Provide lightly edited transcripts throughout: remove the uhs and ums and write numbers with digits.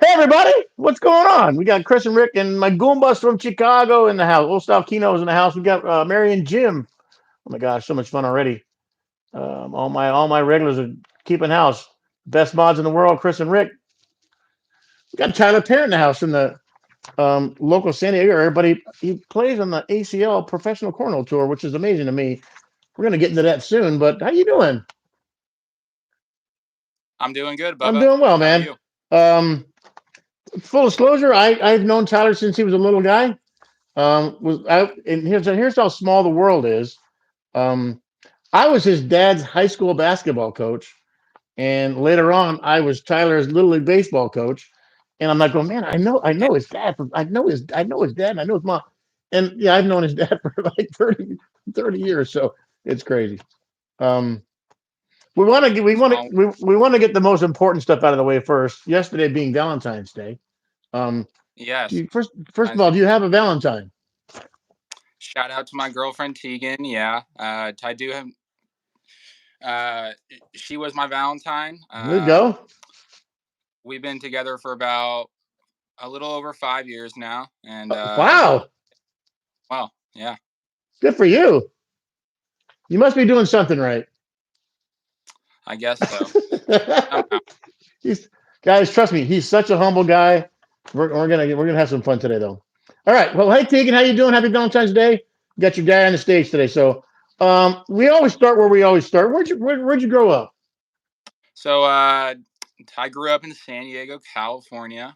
Hey everybody, what's going on? We got Chris and Rick and my Goombas from Chicago in the house. Old Style Kino's in the house. We got Mary and Jim. Oh my gosh, so much fun already. All my regulars are keeping house. Best mods in the world, Chris and Rick. We got Tyler Parent in the house from the local San Diego area. Everybody he plays on the ACL Professional Cornhole Tour, which is amazing to me. We're gonna get into that soon. But how you doing? I'm doing good, I'm Bubba. doing well, How are man. you? Um, Full disclosure, I've known Tyler since he was a little guy. And here's how small the world is. Um, I was his dad's high school basketball coach, and later on, I was Tyler's little league baseball coach. And I'm like, oh man, I know his dad. I know his dad, and I know his mom. And yeah, I've known his dad for like 30 years, so it's crazy. Um, Small. we want to get the most important stuff out of the way first. Yesterday being Valentine's Day. Um, Yes. first of Nice. all, do you have a Valentine? Shout out to my girlfriend Tegan. Yeah. I do have. Uh, she was my Valentine. There you go. We've been together for about a little over 5 years now, and Wow, well, yeah, good for you. You must be doing something right. I guess so. Somehow. he's Guys, trust me, he's such a humble guy. We're gonna have some fun today, though. All right. Well, hey Tegan, how you doing? Happy Valentine's Day. You got your dad on the stage today, so we always start where we always start. Where'd you grow up? So I grew up in San Diego, California.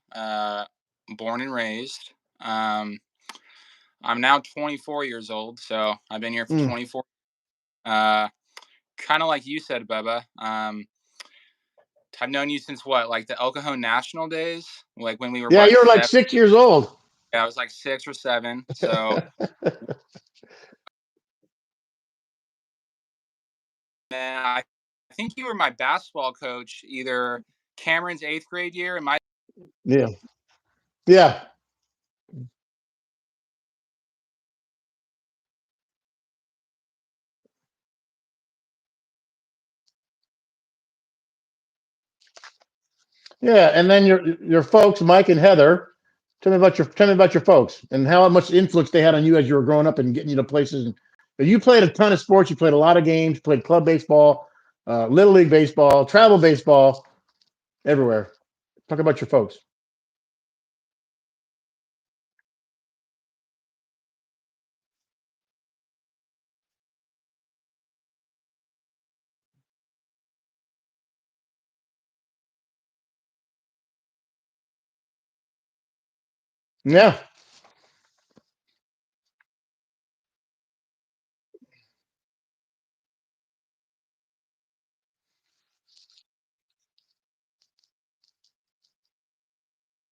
Born and raised. I'm now 24 years old, so I've been here for Mm. 24. Uh, kind of like you said, Bubba. I've known you since what, like the El Cajon National days, like when we were Yeah, what you're like 7. 6 years old. Yeah, I was like 6 or 7. So then I think you were my basketball coach either Cameron's 8th grade year and my Yeah, yeah, yeah. And then your folks, Mike and Heather. Tell me about your folks and how much influence they had on you as you were growing up and getting you to places. And you played a ton of sports. You played a lot of games. You played club baseball, little league baseball, travel baseball, everywhere. Talk about your folks. Yeah,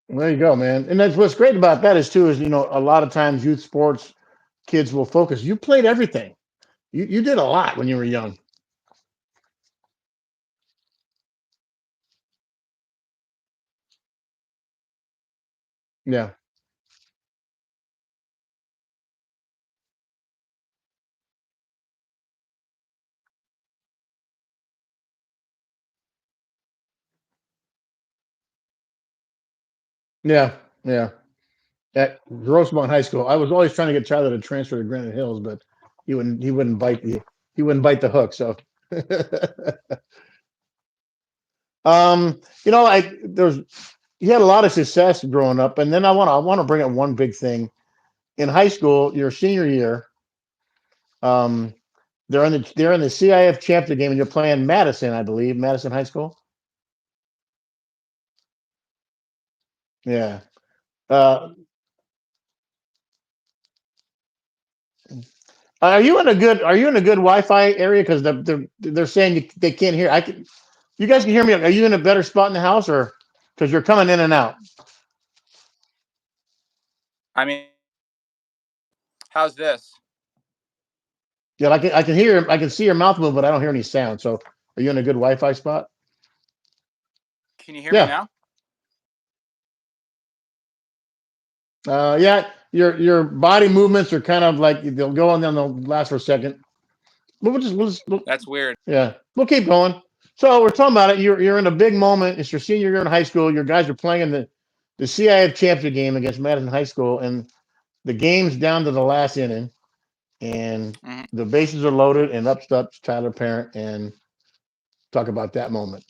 there you go, man. And that's what's great about that is too is a lot of times youth sports kids will focus. You played everything. You did a lot when you were young. Yeah, yeah, yeah. At Grossmont High School, I was always trying to get Tyler to transfer to Granite Hills, but he wouldn't bite the hook. So, I there's he had a lot of success growing up, and then I want to bring up one big thing in high school. Your senior year, um, they're in the CIF championship game, and you're playing Madison, I believe, Madison High School. Yeah. Uh, are you in a good Wi-Fi area? Because they're saying they can't hear. You guys can hear me. Are you in a better spot in the house, or because you're coming in and out? I mean, how's this? Yeah, I can hear. I can see your mouth move, but I don't hear any sound. So, are you in a good Wi-Fi spot? Can you hear me Yeah. now? Yeah. Your body movements are kind of like they'll go and then they'll last for a second. But we'll just, That's weird. yeah, we'll keep going. So we're talking about it. You're in a big moment. It's your senior year in high school. Your guys are playing in the CIF championship game against Madison High School, and the game's down to the last inning, and Mhm. the bases are loaded, and up steps Tyler Parent, and talk about that moment.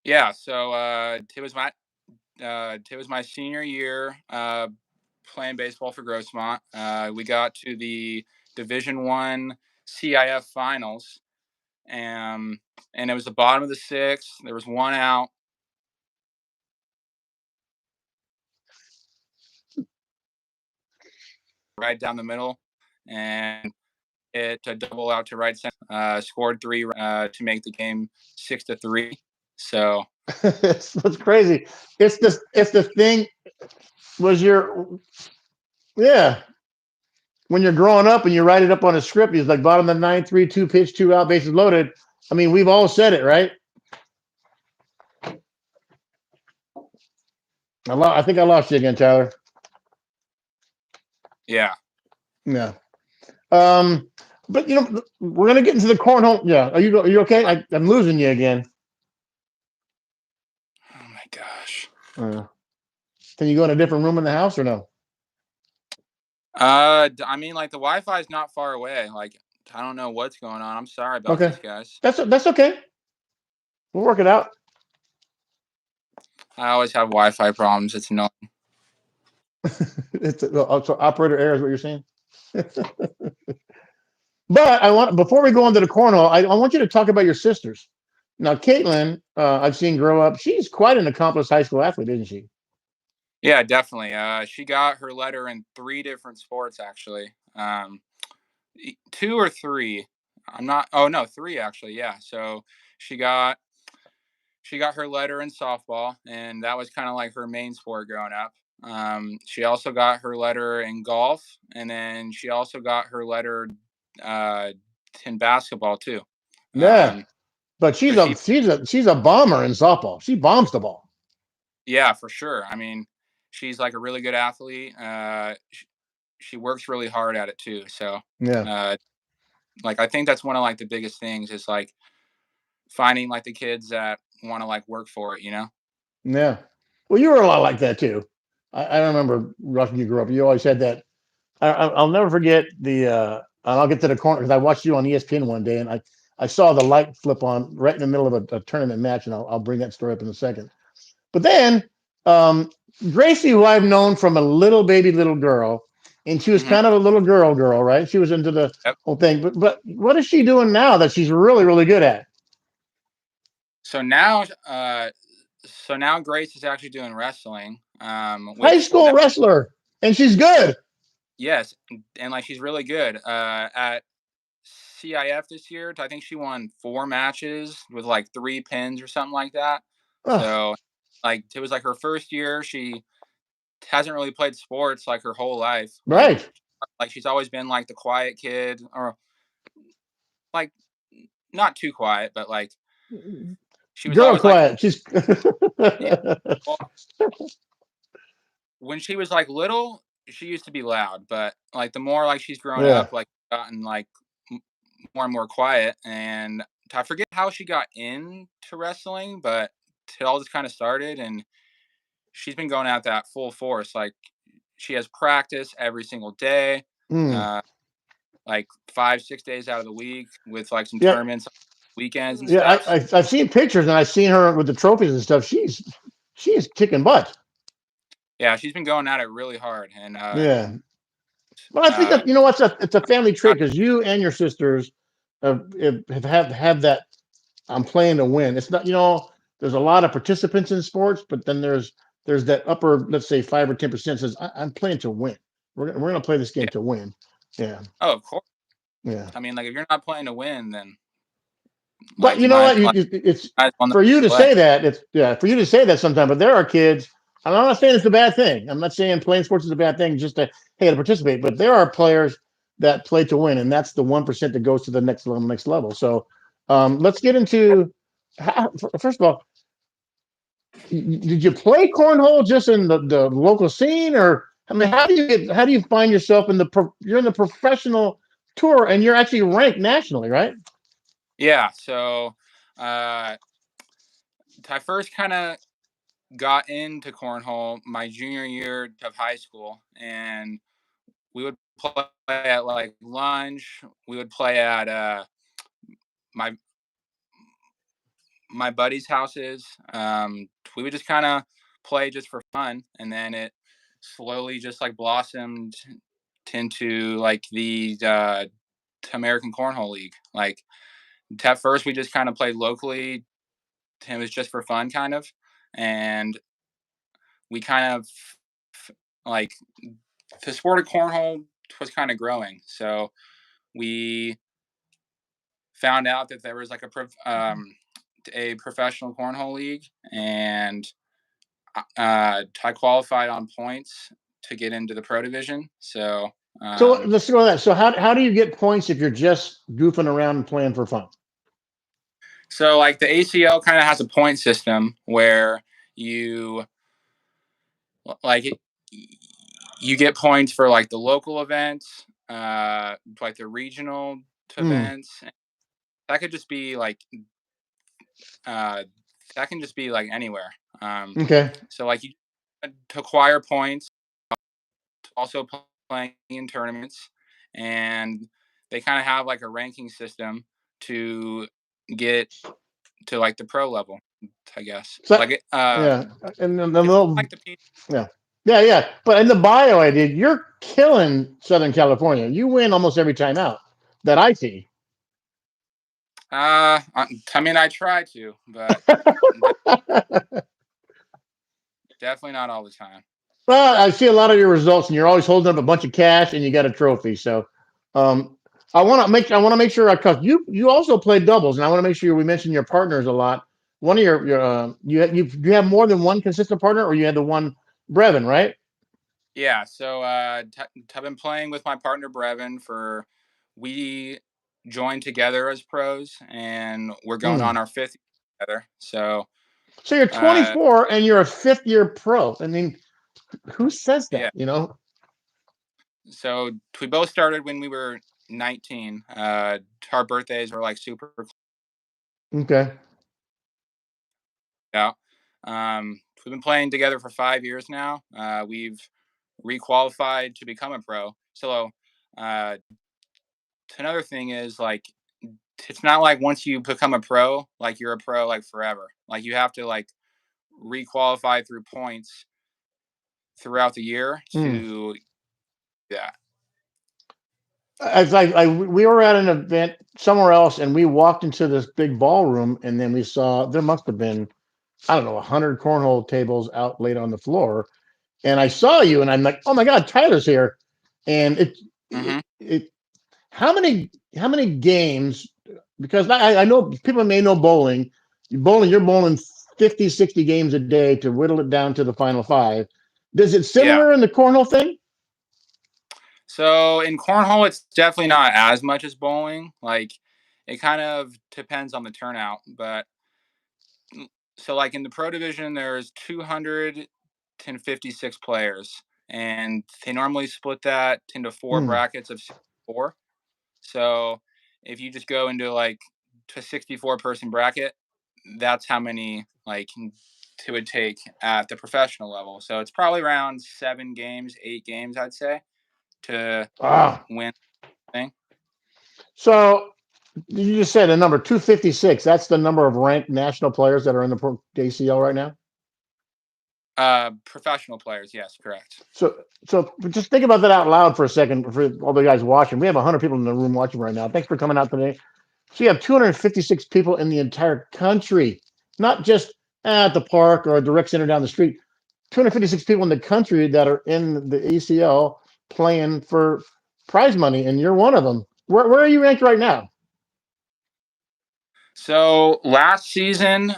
Yeah, so it was my senior year playing baseball for Grossmont. We got to the Division 1 CIF finals, and it was the bottom of the sixth. There was one out. Right down the middle, and it a double out to right center. Scored three to make the game 6-3. So It's crazy. It's the thing. Was your yeah when you're growing up and you write it up on a script, it's like bottom of the ninth, 3-2 pitch, 2 out, bases loaded. I mean, we've all said it, right? I think I lost you again, Tyler. yeah. Yeah. Um, but we're gonna get into the cornhole. Yeah. Are you okay? I'm losing you again. Oh my gosh. Uh, can you go in a different room in the house or no? I mean, like the Wi-Fi is not far away. Like I don't know what's going on. I'm sorry about Okay. this, guys. That's okay. We'll work it out. I always have Wi-Fi problems. It's annoying. So operator error is what you're saying. But I want before we go into the cornhole, I want you to talk about your sisters. Now, Caitlin, I've seen grow up. She's quite an accomplished high school athlete, isn't she? Yeah, definitely. She got her letter in 3 different sports, actually. Two or three. I'm not. Oh no, three actually. Yeah. So she got she got her letter in softball, and that was kind of like her main sport growing up. She also got her letter in golf, and then she also got her letter uh, in basketball too. Yeah, Um, but so she's a bomber in softball. She bombs the ball. yeah, for sure. I mean, she's like a really good athlete. She works really hard at it too. So, Yeah, uh, like, I think that's one of like the biggest things is like finding like the kids that want to like work for it. You know? yeah. Well, you were a lot like that too. I remember watching you grow up. You always had that. I'll never forget the. And I'll get to the corner because I watched you on ESPN one day, and I saw the light flip on right in the middle of a tournament match, and I'll bring that story up in a second. But then Gracie, who I've known from a little baby little girl, and she was Hmm. kind of a little girl, right? She was into the Yep. whole thing. But what is she doing now that she's really, really good at? So now, Grace is actually doing wrestling, High which school wrestler, and she's good. yes, and like she's really good. At CIF this year, I think she won 4 matches with like 3 pins or something like that. Oh, So, like it was like her first year. She hasn't really played sports like her whole life. right. Like she's always been like the quiet kid, or like not too quiet, but like she was Girl always like, quiet. She's yeah. Well, when she was like little, she used to be loud, but like the more like she's grown yeah. up, like gotten like more and more quiet. And I forget how she got into wrestling, but it all just kind of started, and she's been going at that full force. Like she has practice every single day, Mm. uh, like 5-6 days out of the week with like some Yeah. tournaments, weekends and Yeah. stuff. I've seen pictures and I've seen her with the trophies and stuff. She's kicking butt. Yeah, she's been going at it really hard, and Yeah. But I think uh, that what it's a family trait not, because you and your sisters have that I'm playing to win. It's not there's a lot of participants in sports, but then there's that upper let's say 5 or 10% says I'm playing to win. We're gonna play this game yeah. to win. Yeah, Oh, of course. yeah. I mean, like if you're not playing to win, then But like you you know might what? like It's might as well not for you to play. say that. It's yeah for you to say that sometimes. But there are kids. And I'm not saying it's a bad thing. I'm not saying playing sports is a bad thing. Just to participate. But there are players that play to win, and that's the 1% that goes to the next level. So let's get into. First of all, did you play cornhole just in the local scene, or I mean, how do you find yourself in you're in the professional tour and you're actually ranked nationally, right? Yeah. So Uh, I first kind of got into cornhole my junior year of high school, and we would play at like lunch. We would play at my my buddies' houses. We would just kind of play just for fun, and then it slowly just like blossomed into like the American Cornhole League. Like at first, we just kind of played locally. It was just for fun, kind of, and we kind of like the sport of cornhole was kind of growing. So we found out that there was like a professional cornhole league, and I qualified on points to get into the pro division. So So let's go with that. So how do you get points if you're just goofing around and playing for fun? so like the ACL kind of has a point system where you like you get points for like the local events, like the regional Mm, events. That could just be like uh, that can just be like anywhere. okay. So like you to acquire points, also playing in tournaments, and they kind of have like a ranking system to get to like the pro level, I guess. So Like yeah, and then the it's little like the yeah, yeah. But in the bio I did, you're killing Southern California. You win almost every time out that I see. I mean, I try to, but definitely not all the time. Well, I see a lot of your results, and you're always holding up a bunch of cash, and you got a trophy. So, um, I want to make sure because you also play doubles, and I want to make sure we mention your partners a lot. One of your you have more than one consistent partner, or you had the one Brevin, right? Yeah, so I've been playing with my partner Brevin for we joined together as pros, and we're going Mm. on our fifth year together. So So you're uh, 24 and you're a fifth year pro. I mean, who says that? yeah, so we both started when we were 19. Our birthdays were like super Okay. out. We've been playing together for 5 years now. We've requalified to become a pro. So uh, another thing is like it's not like once you become a pro, like you're a pro like forever. Like you have to like requalify through points throughout the year Mm. to yeah. As we were at an event somewhere else, and we walked into this big ballroom, and then we saw there must have been I don't know 100 cornhole tables out laid on the floor, and I saw you, and I'm like, oh my god, Tyler's here, and Mm-hmm. it how many games? Because I know people may know bowling. You're bowling 50, 60 games a day to whittle it down to the final five. Does it Yeah. similar in the cornhole thing? So in cornhole, it's definitely not as much as bowling. Like it kind of depends on the turnout, but so like in the pro division, there's 256 players, and they normally split that into four Hmm. brackets of four. So if you just go into like to a 64 person bracket, that's how many like it would take at the professional level. So it's probably around 7 games, 8 games, I'd say, to Ah, win the thing. so you just said a number 256. That's the number of ranked national players that are in the ACL right now. Professional players, yes, correct. So just think about that out loud for a second for all the guys watching. We have 100 people in the room watching right now. Thanks for coming out today. So you have 256 people in the entire country, not just at the park or the rec center down the street. 256 people in the country that are in the ACL playing for prize money, and you're one of them. Where are you ranked right now? So last season,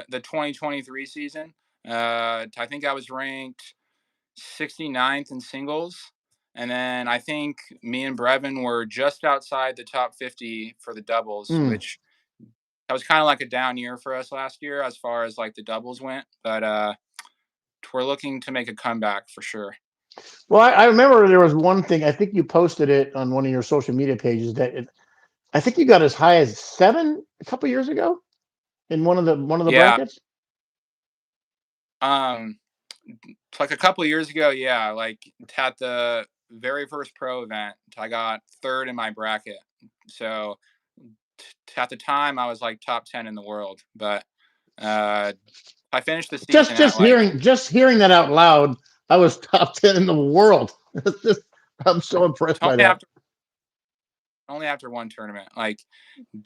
the 2023 season, I think I was ranked 69th in singles. And then I think me and Brevin were just outside the top 50 for the doubles, Hmm. which that was kind of like a down year for us last year as far as like the doubles went. But we're looking to make a comeback for sure. Well, I remember there was one thing. I think you posted it on one of your social media pages I think you got as high as seven a couple years ago. in one of the Yeah. brackets? Um, like a couple years ago, yeah, like at the very first pro event, I got third in my bracket. So at the time, I was like top 10 in the world, but uh, I finished the Just season just at like hearing just hearing that out loud, I was top 10 in the world. I'm so impressed by only that. after one tournament. Like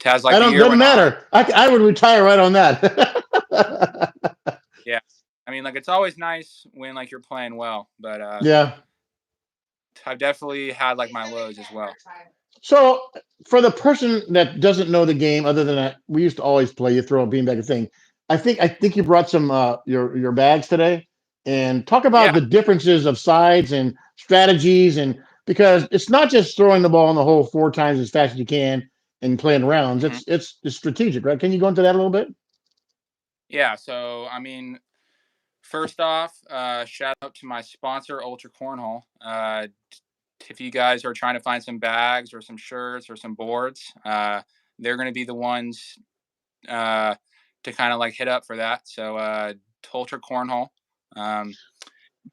as I like the don't year doesn't went on, matter. I would retire right on that. yeah. I mean, like it's always nice when like you're playing well, but Yeah. I've definitely had like my lows as well. So for the person that doesn't know the game, other than that, we used to always play. You throw a beanbag and thing. I think you brought some your bags today, and talk about Yeah. the differences of sides and strategies, and because it's not just throwing the ball in the hole 4 times as fast as you can and playing rounds. Hmm. It's strategic, right? Can you go into that a little bit? Yeah. So I mean, first off, shout out to my sponsor, Ultra Cornhole. If you guys are trying to find some bags or some shirts or some boards, they're going to be the ones uh, to kind of like hit up for that. So Ultra Cornhole. Um,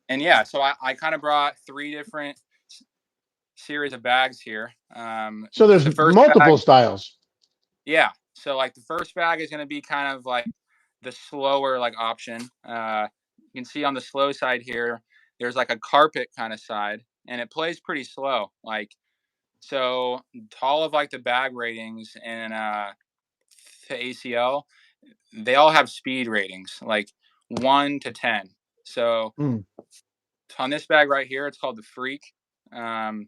and yeah, so I kind of brought three different series of bags here. So there's The first bag, multiple styles. yeah. So like the first bag is going to be kind of like the slower like option. You can see on the slow side here, there's like a carpet kind of side, and it plays pretty slow. Like so, all of like the bag ratings in the ACL, they all have speed ratings like 1 to 10. So Mm. on this bag right here, it's called the Freak. Um,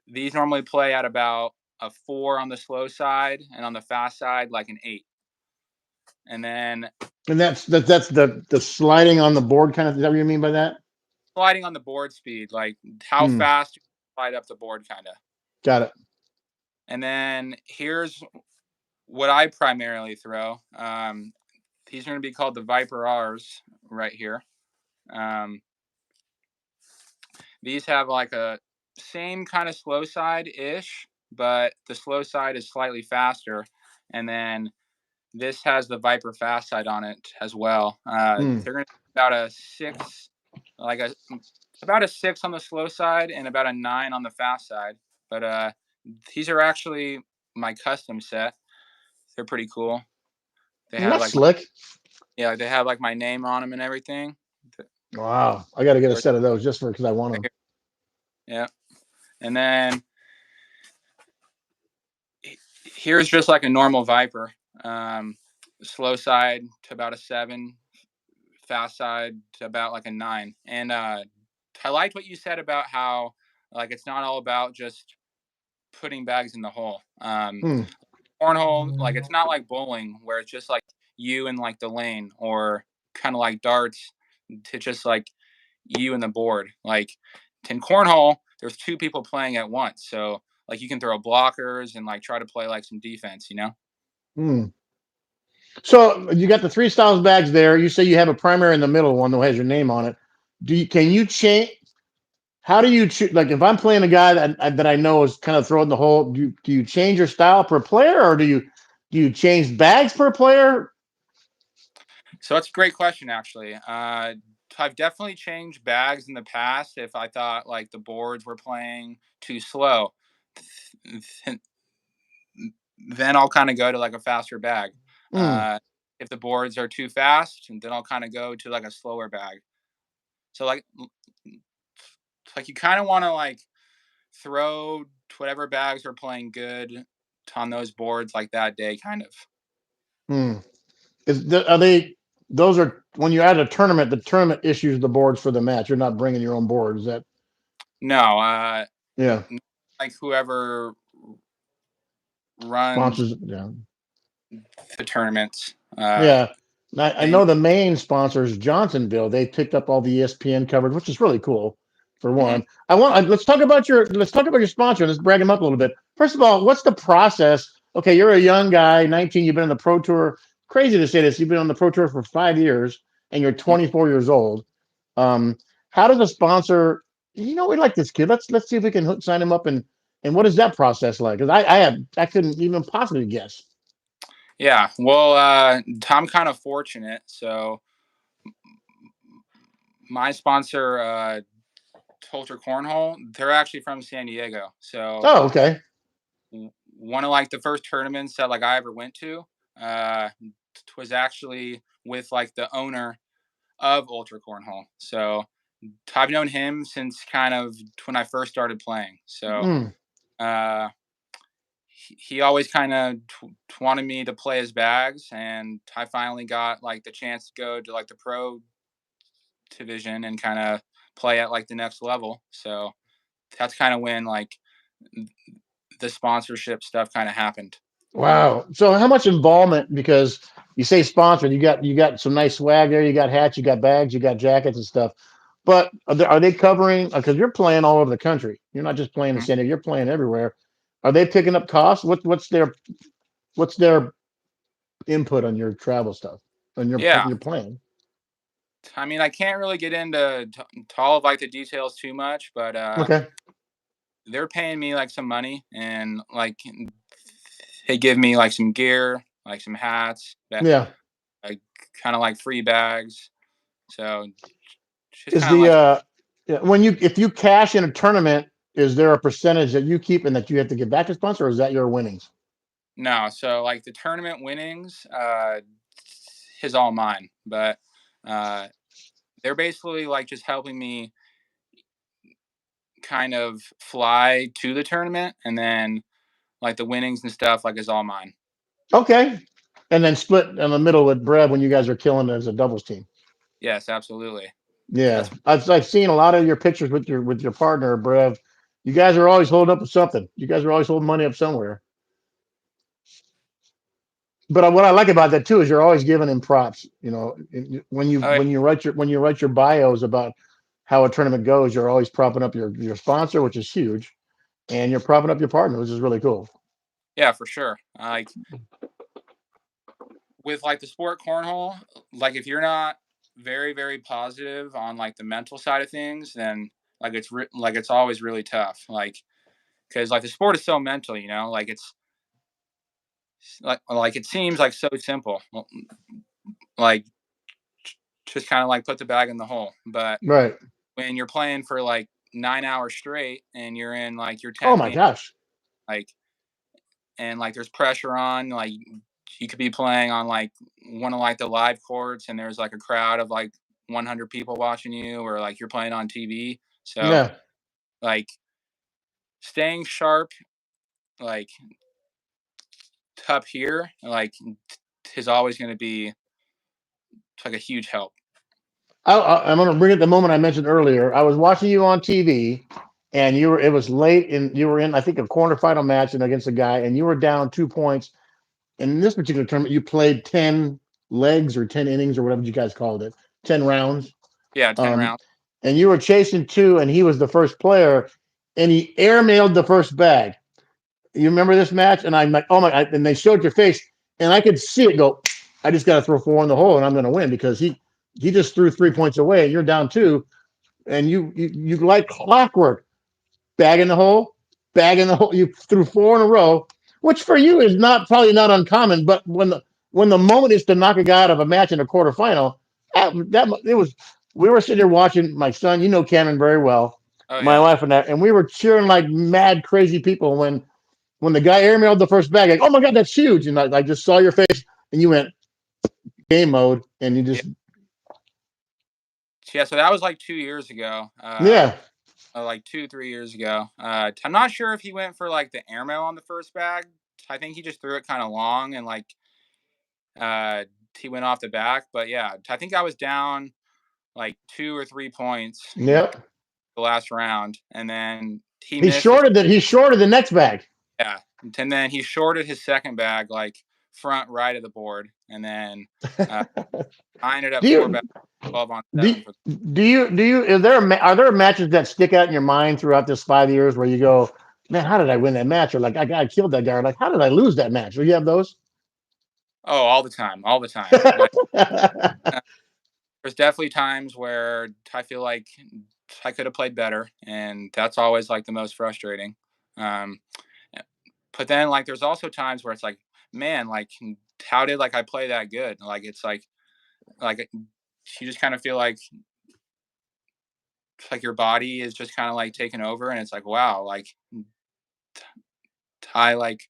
these normally play at about a 4 on the slow side, and on the fast side, like an 8. And then And that's the sliding on the board kind of. Is that what you mean by that? sliding on the board speed, like how Mm. fast you slide up the board, kind of. Got it. And then here's what I primarily throw. These are going to be called the Viper R's right here. Um, these have like a same kind of slow side ish, but the slow side is slightly faster. And then this has the Viper fast side on it as well. Mm. They're going to be about a 6, like a about a 6 on the slow side and about a 9 on the fast side. But these are actually my custom set. They're pretty cool. They have That's like my slick. yeah, they have like my name on them and everything. Wow. I got to get a Right set of those just for because I want them. here. Yeah. And then here's just like a normal Viper. Slow side to about a 7, fast side to about like a 9. And I liked what you said about how like it's not all about just putting bags in the hole. Mm. Cornhole, like it's not like bowling where it's just like you and like the lane, or kind of like darts to just like you and the board. Like in cornhole, there's two people playing at once, so like you can throw blockers and like try to play like some defense, you know. Mm. So you got the three styles bags there. You say you have a primary in the middle one that has your name on it. Can you change? How do you choose? Like if I'm playing a guy that I know is kind of throwing the hole, do you change your style per player, or do you change bags per player? So that's a great question, actually. I've definitely changed bags in the past if I thought like the boards were playing too slow. Then I'll kind of go to like a faster bag. Mm. If the boards are too fast, then I'll kind of go to like a slower bag. So like you kind of want to like throw whatever bags are playing good on those boards like that day, kind of. Mm. Are they? Those are when you're at a tournament. The tournament issues the boards for the match. You're not bringing your own board. Is that? No, Yeah. like whoever runs Sponsors. Yeah. the tournaments. Yeah. I And know the main sponsor is Johnsonville. They picked up all the ESPN coverage, which is really cool. For mhm. one, let's talk about your sponsor. Let's brag him up a little bit. First of all, what's the process? Okay, you're a young guy, 19. You've been on the pro tour. Crazy to say this. You've been on the pro tour for 5 years, and you're 24 years old. Um, how does a sponsor? We like this kid. Let's see if we can sign him up. And what is that process like? Because I couldn't even possibly guess. Yeah, well, I'm kind of fortunate. So my sponsor, Ultra Cornhole, they're actually from San Diego. So Oh, okay. one of like the first tournaments that like I ever went to was actually with like the owner of Ultra Cornhole. So I've known him since kind of when I first started playing. So Mm. uh, he always kind of wanted me to play his bags, and I finally got like the chance to go to like the pro division and kind of play at like the next level. So that's kind of when like the sponsorship stuff kind of happened. Wow. So how much involvement? Because you say sponsored, you got some nice swag there. You got hats, you got bags, you got jackets and stuff. But are they covering? Because you're playing all over the country. You're not just playing in Mhm. San Diego. You're playing everywhere. Are they picking up costs? What's their input on your travel stuff on Yeah, your plan? I mean, I can't really get into all of like the details too much, but Okay. they're paying me like some money, and like they give me like some gear, like some hats, that Yeah. like kind of like free bags. So just Is kind of the like yeah, when you if you cash in a tournament, is there a percentage that you keep and that you have to give back to sponsor, or is that your winnings? no. So like the tournament winnings is all mine, but uh, they're basically like just helping me kind of fly to the tournament, and then like the winnings and stuff like is all mine. Okay. And then split in the middle with Brev when you guys are killing it as a doubles team. Yes, absolutely. Yeah, That's I've seen a lot of your pictures with your partner Brev. You guys are always holding up with something. You guys are always holding money up somewhere. But what I like about that too is you're always giving him props. You know, when you oh when you write your bios about how a tournament goes, you're always propping up your sponsor, which is huge, and you're propping up your partner, which is really cool. yeah, for sure. Like with like the sport cornhole, like if you're not very positive on like the mental side of things, then like like it's always really tough. Like because like the sport is so mental, you know, like it's like it seems like so simple, like just kind of like put the bag in the hole. But Right. when you're playing for like 9 hours straight and you're in like your Oh 10th my game, gosh. like and like there's pressure on, like you could be playing on like one of like the live courts and there's like a crowd of like 100 people watching you, or like you're playing on TV. So Yeah. like staying sharp, like up here, like is always going to be like a huge help. I'm going to bring it the moment I mentioned earlier. I was watching you on TV, and it was late, and you were in, I think, a quarterfinal match and against a guy, and you were down 2 points. In this particular tournament, you played 10 legs or 10 innings or whatever you guys called it, 10 rounds. Yeah, 10 Um, rounds. and you were chasing two, and he was the first player, and he airmailed the first bag. You remember this match? And I'm like, oh my! And they showed your face, and I could see it go. I just got to throw four in the hole, and I'm going to win because he just threw 3 points away, and you're down two, and you like clockwork, bag in the hole, bag in the hole. You threw four in a row, which for you is not probably not uncommon. But when the moment is to knock a guy out of a match in a quarterfinal, that it was. We were sitting there watching my son. You know Cameron very well, Oh my yeah. wife and that, and we were cheering like mad, crazy people when the guy airmailed the first bag. Like, oh my god, that's huge! And I just saw your face, and you went game mode, and you Yeah. just Yeah, so that was like 2 years ago. yeah, Like 2 3 years ago. I'm not sure if he went for like the airmail on the first bag. I think he just threw it kind of long and like uh he went off the back. But yeah, I think I was down like 2 or 3 points yeah. the last round, and then he He missed his, shorted that. He shorted the next bag. yeah, and then he shorted his second bag like front right of the board, and then uh, I ended up do four you back 12 on do, 7 for. do you are there matches that stick out in your mind throughout this 5 years where you go, man, how did I win that match? Or like I killed that guy. Or like how did I lose that match? Do you have those? Oh, all the time, all the time. Like there's definitely times where I feel like I could have played better, and that's always like the most frustrating. Um, but then like there's also times where it's like, man, like how did like I play that good? Like it's like you just kind of feel like your body is just kind of like taking over, and it's like wow, like I like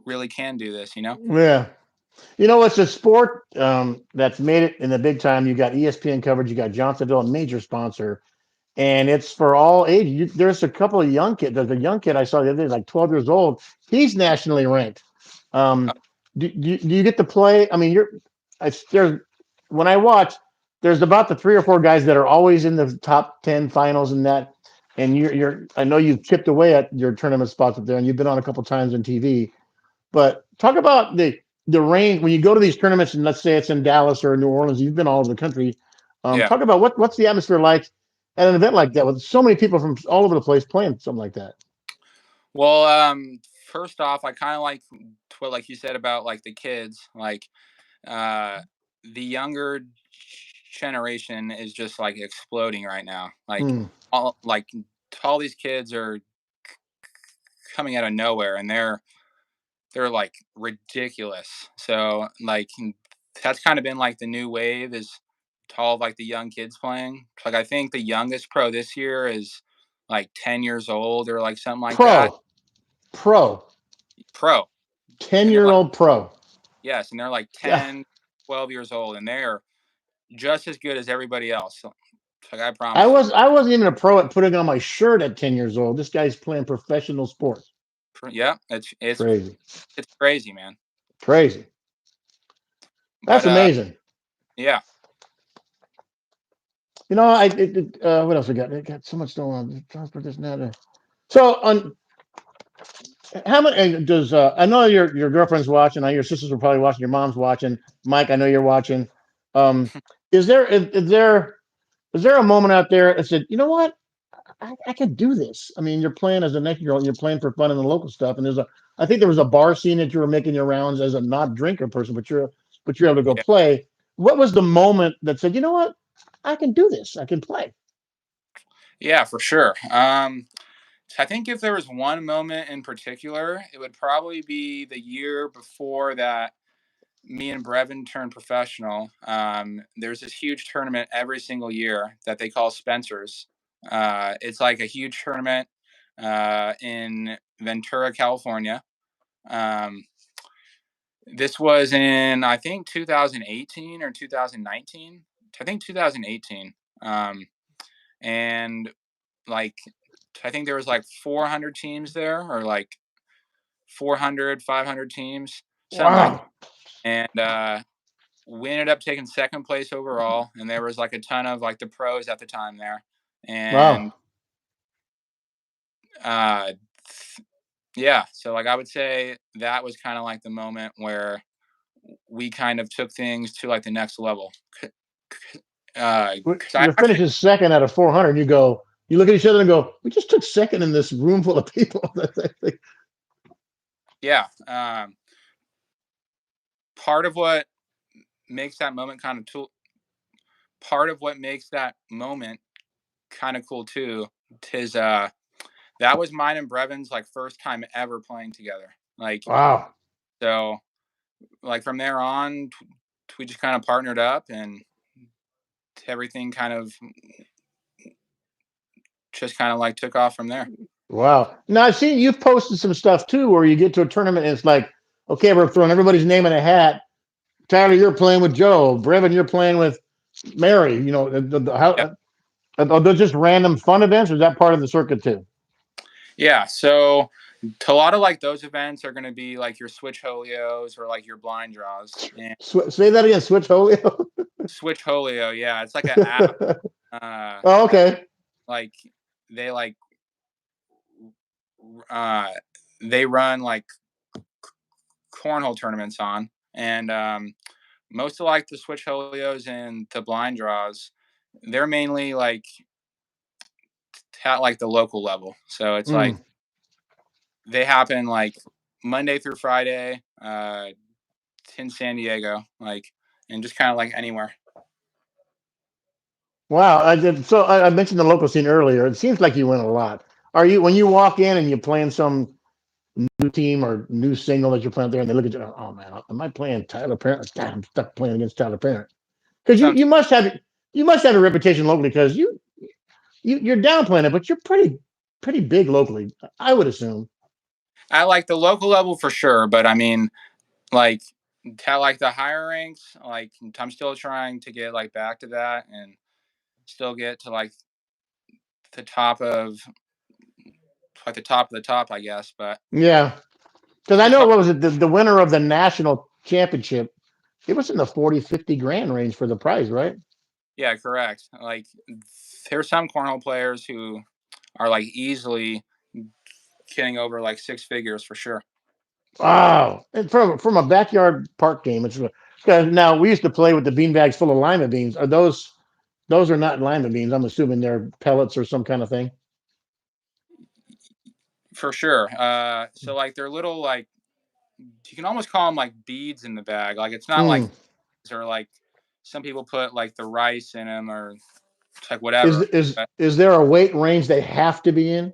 really can do this, you know? Yeah. You know, it's a sport that's made it in the big time. You got ESPN coverage, you got Johnsonville, a major sponsor, and it's for all ages. There's a couple of young kids. There's a young kid I saw the other day, like 12 years old. He's nationally ranked. Um, do you get to play? I mean, there's when I watch, there's about the three or four guys that are always in the top 10 finals and that. And I know you've chipped away at your tournament spots up there, and you've been on a couple times on TV. But talk about the range when you go to these tournaments, and let's say it's in Dallas or New Orleans. You've been all over the country. Yeah. Talk about what's the atmosphere like at an event like that with so many people from all over the place playing something like that. Well, first off, I kind of what like you said about like the kids, like uh, the younger generation is just like exploding right now. Like Hmm. like all these kids are coming out of nowhere, and they're like ridiculous. So like that's kind of been like the new wave is to all of, like the young kids playing. Like I think the youngest pro this year is like 10 years old or like something like that. Pro, pro, Pro. 10 And they're year like old pro. yes, and they're like Yeah. 10, 12 years old, and they're just as good as everybody else. So, like I I promise you. was I wasn't even a pro at putting on my shirt at 10 years old. This guy's playing professional sports. Yeah, Crazy. it's crazy, man. Crazy. But That's amazing. yeah. You know, what else we got? I got so much going on. Transport this and that. So on how many does I know your girlfriend's watching, I know your sisters are probably watching, your mom's watching, Mike, I know you're watching. Um, is there a moment out there that said, you know what? I could do this. I mean, you're playing as a next year old, you're playing for fun in the local stuff, and I think there was a bar scene that you were making your rounds as a not drinker person, but you're able to go Yeah. play. What was the moment that said, you know what? I can do this. I can play. Yeah, for sure. I think if there was one moment in particular, it would probably be the year before that me and Brevin turned professional. There's this huge tournament every single year that they call Spencer's. It's like a huge tournament in Ventura, California. Um, this was in, I think, 2018 or 2019. I think 2018. And like, I think there was like 400 teams there, or like 400, 500 teams, something like that. Wow. And we ended up taking second place overall, and there was like a ton of like the pros at the time there. Wow. And uh, yeah, so like I would say that was kind of like the moment where we kind of took things to like the next level. Because I You're actually, finishing second out of 400. You look at each other and go, we just took second in this room full of people. yeah, part of what makes that moment kind of part of what makes that moment kind of cool too is that was mine and Brevin's like first time ever playing together. Like Wow. so, like from there on, we just kind of partnered up, and everything kind of just kind of like took off from there. Wow. Now I've seen you've posted some stuff too where you get to a tournament and it's like, okay, we're throwing everybody's name in a hat. Tyler, you're playing with Joe. Brevin, you're playing with Mary. You know, Yeah, how are those just random fun events, or is that part of the circuit too? yeah. So a lot of like those events are going to be like your switch holios or like your blind draws. And Say that again. Switch Holio. switch holio, yeah, it's like an app. Oh, That okay. like they like uh they run like cornhole tournaments on, and most of like the switch holios and the blind draws, they're mainly like at like the local level. So it's like Mm. they happen like Monday through Friday in San Diego, like, and just kind of like anywhere. Wow. I did. So I mentioned the local scene earlier. It seems like you win a lot. Are you when you walk in and you're playing some new team or new single that you're playing there, and they look at you, oh man, am I playing Tyler Parent? God, I'm stuck playing against Tyler Parent because you Some, you must have you must have a reputation locally because you're downplaying it, but you're pretty big locally, I would assume. I like the local level for sure, but I mean, like, to like the higher ranks, like I'm still trying to get like back to that and still get to like the top of the top of the top, I guess. But Yeah, because I it's know hard. what was it the winner of the national championship. It was in the 40, 50 grand range for the prize, right? Yeah, correct. Like there's some cornhole players who are like easily getting over like six figures for sure. Wow. And from a backyard park game, it's because now we used to play with the bean bags full of lima beans. Are those are not lima beans? I'm assuming they're pellets or some kind of thing. For sure. So like they're little like you can almost call them like beads in the bag. Like it's not like Mm. or like some people put like the rice in them or like Is whatever. is But, is there a weight range they have to be in?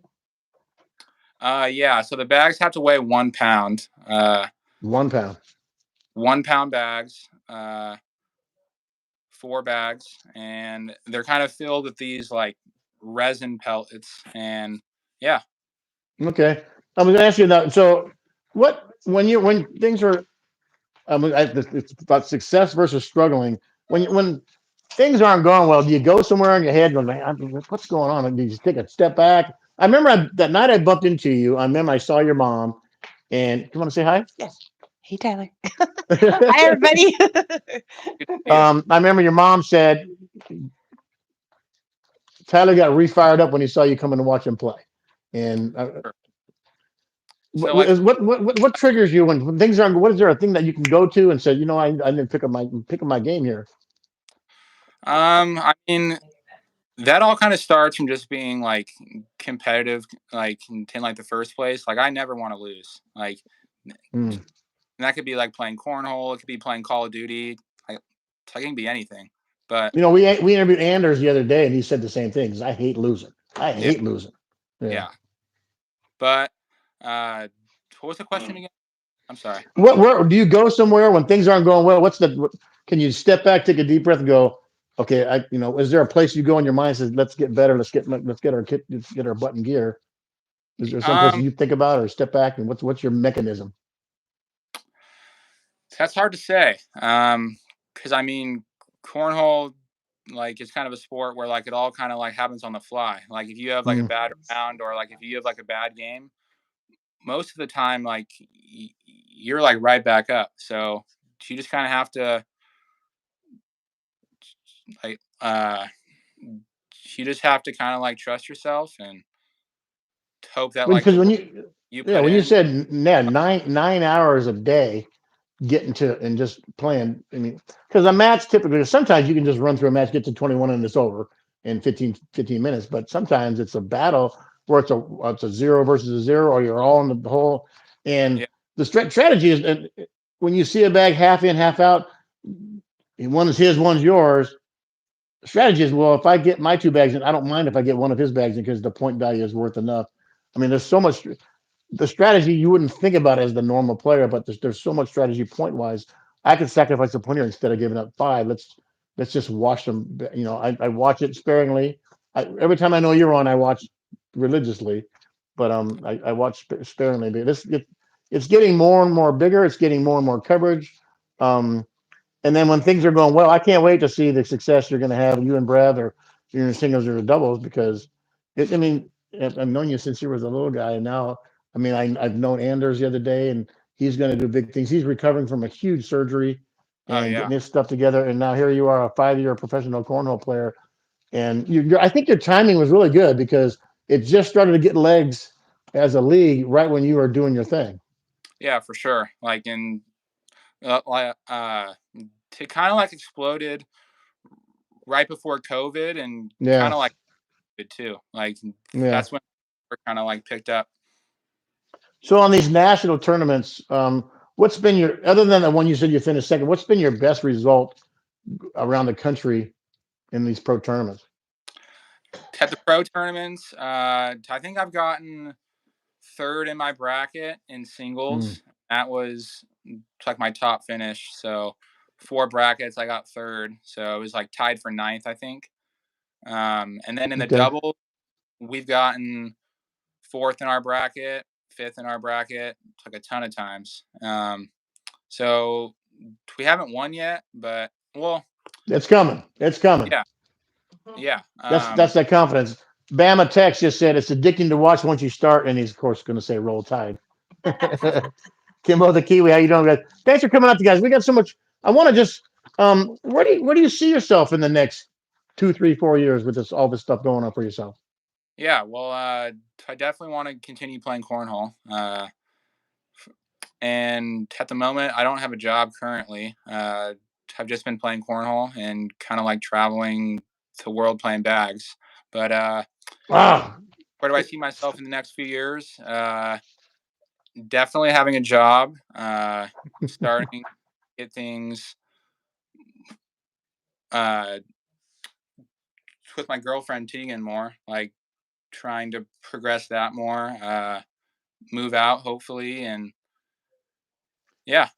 yeah. So the bags have to weigh 1 pound. 1 pound. 1 pound bags. 4 bags, and they're kind of filled with these like resin pellets. And yeah. Okay. I'm going to ask you now. So, what when things are it's about success versus struggling. When things aren't going well, do you go somewhere in your head going, "Man, what's going on?" And do you just take a step back? I remember that night I bumped into you. I remember I saw your mom, and you want to say hi? Yes. Hey, Tyler. Hi, everybody. Good to see you. I remember your mom said Tyler got refired up when he saw you coming to watch him play. And So like what triggers you when things aren't? What is there a thing that you can go to and say, I didn't pick up my game here? I mean that all kind of starts from just being like competitive, like in like the first place. Like I never want to lose. Like Mm. and that could be like playing cornhole. It could be playing Call of Duty. Like it can be anything. But We interviewed Anders the other day, and he said the same thing. I hate losing. I yeah, hate losing. Yeah. yeah. But uh, what was the question again? I'm sorry. Where do you go somewhere when things aren't going well? Can you step back, take a deep breath, and go, okay, is there a place you go in your mind that says, let's get better, let's get our butt in gear? Is there some place Um, you think about or step back, and what's your mechanism? that's hard to say. Because I mean, cornhole, like it's kind of a sport where like it all kind of like happens on the fly. Like if you have like a Mm. bad round or like if you have like a bad game, most of the time like you're like right back up. So you just kind of have to like you just have to kind of like trust yourself and hope that like Because the when work you you yeah, put when you in. said yeah, 9 hours a day getting to and just playing. I mean, because a match typically sometimes you can just run through a match, get to 21 and it's over in 15 minutes. But sometimes it's a battle where it's a zero versus a zero, or you're all in the hole. And Yeah. the strategy is when you see a bag half in, half out, one is his, one's yours. Strategy is, well, if I get my two bags in, I don't mind if I get one of his bags in because the point value is worth enough. I mean, there's so much the strategy you wouldn't think about as the normal player, but there's so much strategy point wise. I could sacrifice a point here instead of giving up five. Let's just watch them. I watch it sparingly. Every time I know you're on, I watch religiously, but I watch sparingly. But it's getting more and more bigger. It's getting more and more coverage. Um, and then when things are going well, I can't wait to see the success you're going to have, you and Brad, or you're in singles or doubles, because I mean, I've known you since you was a little guy, and now, I mean, I've known Anders the other day, and he's going to do big things. He's recovering from a huge surgery Oh and yeah. getting his stuff together, and now here you are, a 5-year professional cornhole player, and I think your timing was really good because it just started to get legs as a league right when you were doing your thing. Yeah, for sure. Like in it kind of like exploded right before COVID and kind Yeah, of like it too. Like yeah. that's when we're kind of like picked up. So on these national tournaments, what's been your other than the one you said you finished second? What's been your best result around the country in these pro tournaments? At the pro tournaments, I think I've gotten third in my bracket in singles. That was like my top finish. So 4 brackets, I got third. So it was like tied for 9th, I think. And then in the double, we've gotten 4th in our bracket, 5th in our bracket, like a ton of times. So we haven't won yet, but it's coming. It's coming. Yeah. That's that confidence. Bama Tex just said it's addicting to watch once you start, and he's of course going to say roll tide. Kimbo the Kiwi, how you doing, guys? Thanks for coming out, guys. We got so much. I want to just where do you see yourself in the next 2, 3, 4 years with all this stuff going on for yourself? Yeah, well, I definitely want to continue playing cornhole. And at the moment, I don't have a job currently. I've just been playing cornhole and kind of like traveling the world playing bags. But Wow. where do I see myself in the next few years? Definitely having a job, starting to get things with my girlfriend Tegan more, like trying to progress that more, move out hopefully, and yeah.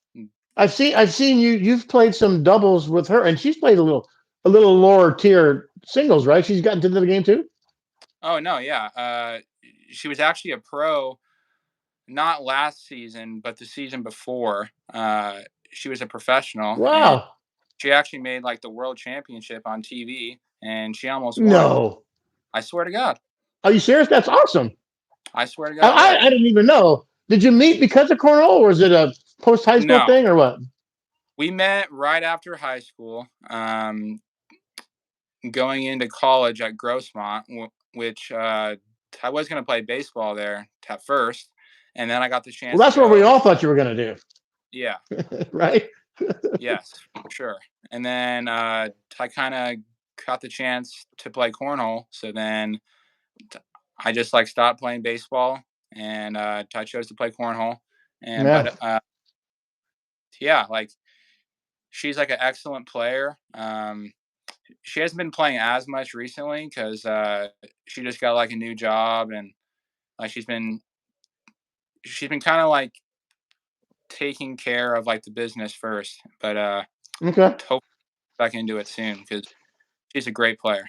I've seen you've played some doubles with her, and she's played a little lower tier singles, right? She's gotten into the game too. Oh no, yeah. She was actually a pro, not last season, but the season before. She was a professional, and Wow. she actually made like the world championship on TV, and she almost won. No. I swear to God. Are you serious? That's awesome. I swear to God, yeah. I didn't even know. Did you meet because of cornhole, or is it a post high school No, thing, or what? we met right after high school, going into college at Grossmont, which I was going to play baseball there at first, and then I got the Well, chance to that's what we go. all thought you were going to do. Yeah. Right? Yes, for sure. And then I kind of got the chance to play cornhole, so then I just like stopped playing baseball, and I chose to play cornhole. And Yeah. but yeah, like she's like an excellent player. She hasn't been playing as much recently because she just got like a new job, and like she's been kind of like taking care of like the business first, but Okay. hope back into it soon because she's a great player.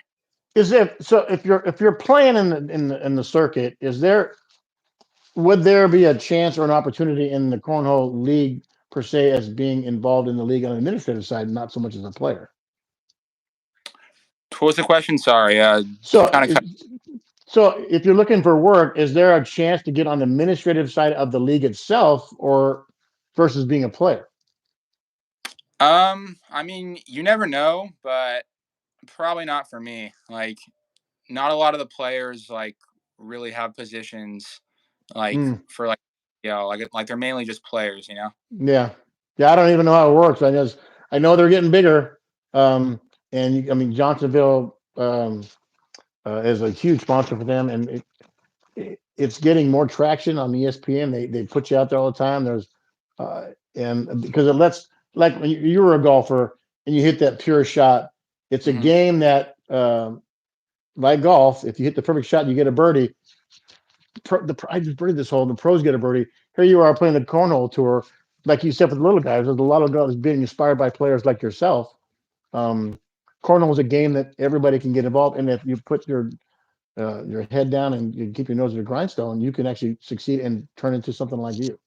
Is if so if you're playing in the circuit, would there be a chance or an opportunity in the cornhole league per se as being involved in the league on the administrative side, not so much as a player? What was the question? Sorry, So, kind of cut. so if you're looking for work, is there a chance to get on the administrative side of the league itself, or versus being a player? I mean, you never know, but probably not for me. Like, not a lot of the players like really have positions like Mm, for like like they're mainly just players, you know. yeah, yeah. I don't even know how it works. I know they're getting bigger. I mean Johnsonville is a huge sponsor for them, and it's getting more traction on ESPN. They put you out there all the time. And because it lets, like when you were a golfer and you hit that pure shot, it's a Mm-hmm. game that like golf, if you hit the perfect shot and you get a birdie, I just birdied this hole. The pros get a birdie. Here you are playing the cornhole tour, like you said, with the little guys. There's a lot of guys being inspired by players like yourself. Um, Cornhole is a game that everybody can get involved in. If you put your head down and you keep your nose to the grindstone, you can actually succeed and turn into something like you.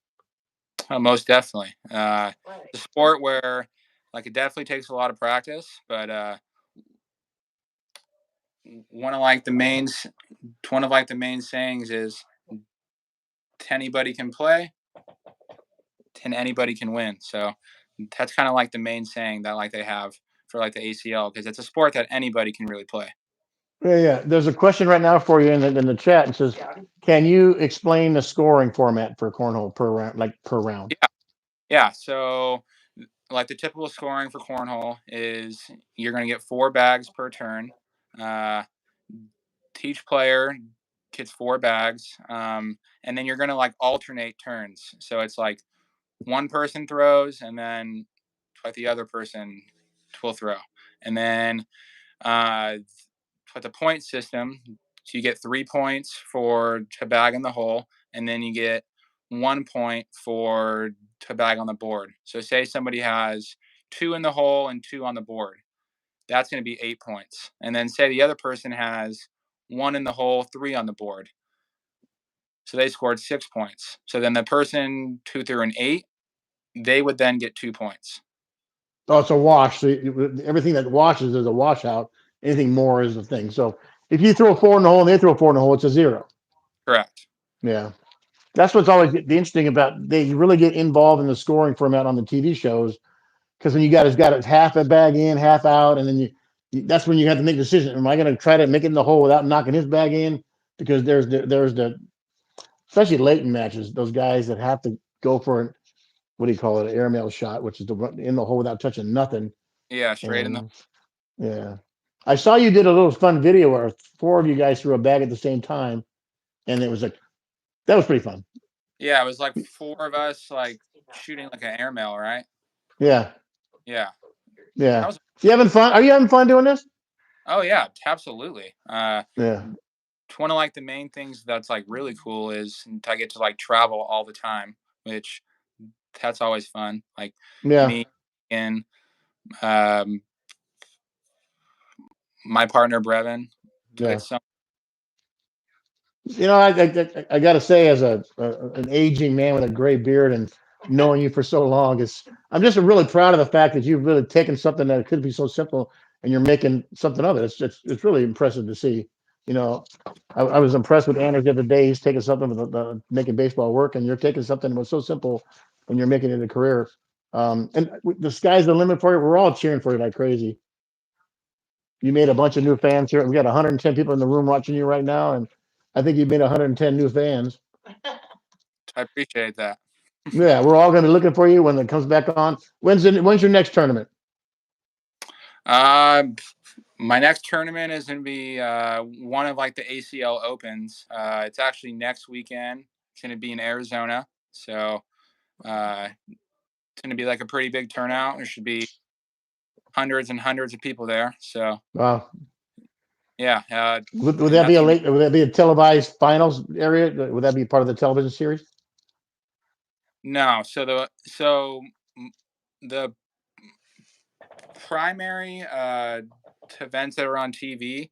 Oh, most definitely. The sport where like it definitely takes a lot of practice, but one of like the main one of like the main sayings is anybody can play and anybody can win. So that's kind of like the main saying that like they have for like the ACL because it's a sport that anybody can really play. Yeah, yeah. There's a question right now for you in the chat. It says, "Can you explain the scoring format for cornhole per round, like per round?" Yeah. So like the typical scoring for cornhole is you're going to get 4 bags per turn. Uh, each player gets 4 bags, and then you're going to like alternate turns. So it's like one person throws, and then like the other person will throw, and then with the point system, so you get 3 points for a bag in the hole, and then you get 1 point to bag on the board. So say somebody has 2 in the hole and 2 on the board. That's going to be 8 points. And then say the other person has 1 in the hole, 3 on the board. So they scored 6 points. So then the person who threw an 8, they would then get 2 points. Oh, it's a wash. So everything that washes is a washout. Anything more is a thing. So if you throw a 4 in the hole and they throw a 4 in the hole, it's a 0. Correct. Yeah. That's what's always the interesting about, they really get involved in the scoring format on the TV shows, because when you got it half a bag in, half out, and then that's when you have to make a decision. Am I going to try to make it in the hole without knocking his bag in? Because there's the especially late in matches, those guys that have to go for an, what do you call it, an airmail shot, which is in the hole without touching nothing. Yeah, straight in the. Yeah. I saw you did a little fun video where 4 of you guys threw a bag at the same time, and it was like, that was pretty fun. Yeah, it was like 4 of us like shooting like an airmail, right? Yeah. Yeah. Yeah. You having fun? Are you having fun doing this? Oh yeah, absolutely. Yeah. One of like the main things that's like really cool is I get to like travel all the time, which that's always fun. Like me and my partner Brevin. Yeah. It's I got to say, as an aging man with a gray beard and knowing you for so long, I'm just really proud of the fact that you've really taken something that could be so simple and you're making something of it. It's really impressive to see. I was impressed with Anders the other day. He's taking something with making baseball work, and you're taking something that was so simple and you're making it a career. And the sky's the limit for you. We're all cheering for you like crazy. You made a bunch of new fans here. We got 110 people in the room watching you right now, and I think you made 110 new fans. I appreciate that. Yeah, we're all going to be looking for you when it comes back on. When's your next tournament? My next tournament is going to be one of like the ACL Opens. It's actually next weekend. It's going to be in Arizona. So it's going to be like a pretty big turnout. There should be hundreds and hundreds of people there. So wow. Yeah. Would that be would that be a televised finals area? Would that be part of the television series? No. So the primary events that are on TV,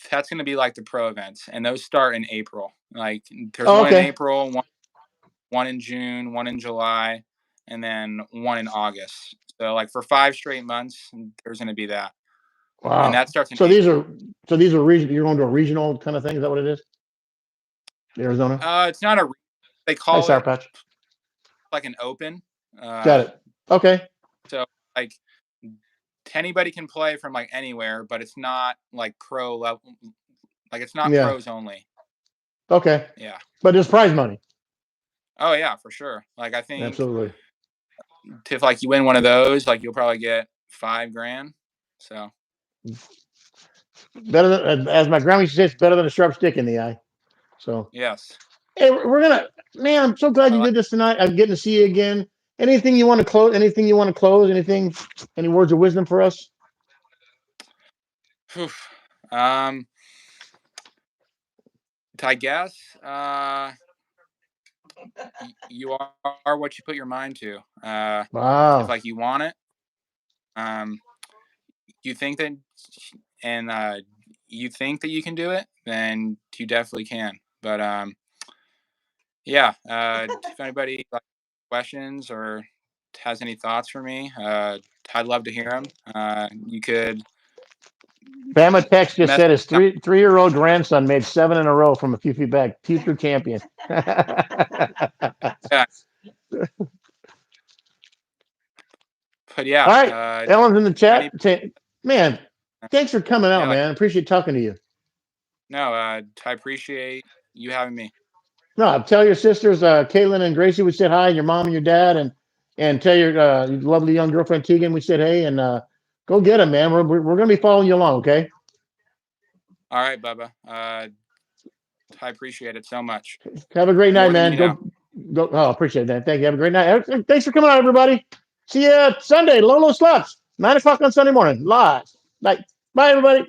that's going to be like the pro events, and those start in April. Like there's one in April, one in June, one in July, and then one in August. So like for 5 straight months, there's going to be that. Wow. And that starts in April. These are region. You're going to a regional kind of thing. Is that what it is? Arizona. It's not a. They call Sour Patch. Like an open. Got it. Okay. So like anybody can play from like anywhere, but it's not like pro level. Like it's not pros only. Okay. Yeah. But there's prize money. Oh yeah, for sure. Like I think absolutely. If like you win one of those, like you'll probably get $5,000. So better than, as my grandma used to say, it's better than a sharp stick in the eye. So yes. Hey, man, I'm so glad you did this tonight. I'm getting to see you again. Anything you want to close? Any words of wisdom for us? I guess you are what you put your mind to. Wow. If like you want it, you think that, and you think that you can do it, then you definitely can. But if anybody like questions or has any thoughts for me, I'd love to hear them. You could. Bama Tex just said his three-year-old grandson made 7 in a row from a few feet back. Future champion. Yeah. But yeah. All right. Ellen's in the chat. Man, thanks for coming out, man. Appreciate talking to you. No, I appreciate you having me. No, tell your sisters, Caitlin and Gracie, we said hi, and your mom and your dad, and tell your lovely young girlfriend Tegan we said hey, and go get them, man. We're gonna be following you along, okay? All right, Bubba. I appreciate it so much. Have a great night, man. Go. Oh, appreciate that. Thank you. Have a great night. Thanks for coming out, everybody. See you Sunday, Lolo Sluts, 9 o'clock on Sunday morning, live. Bye, everybody.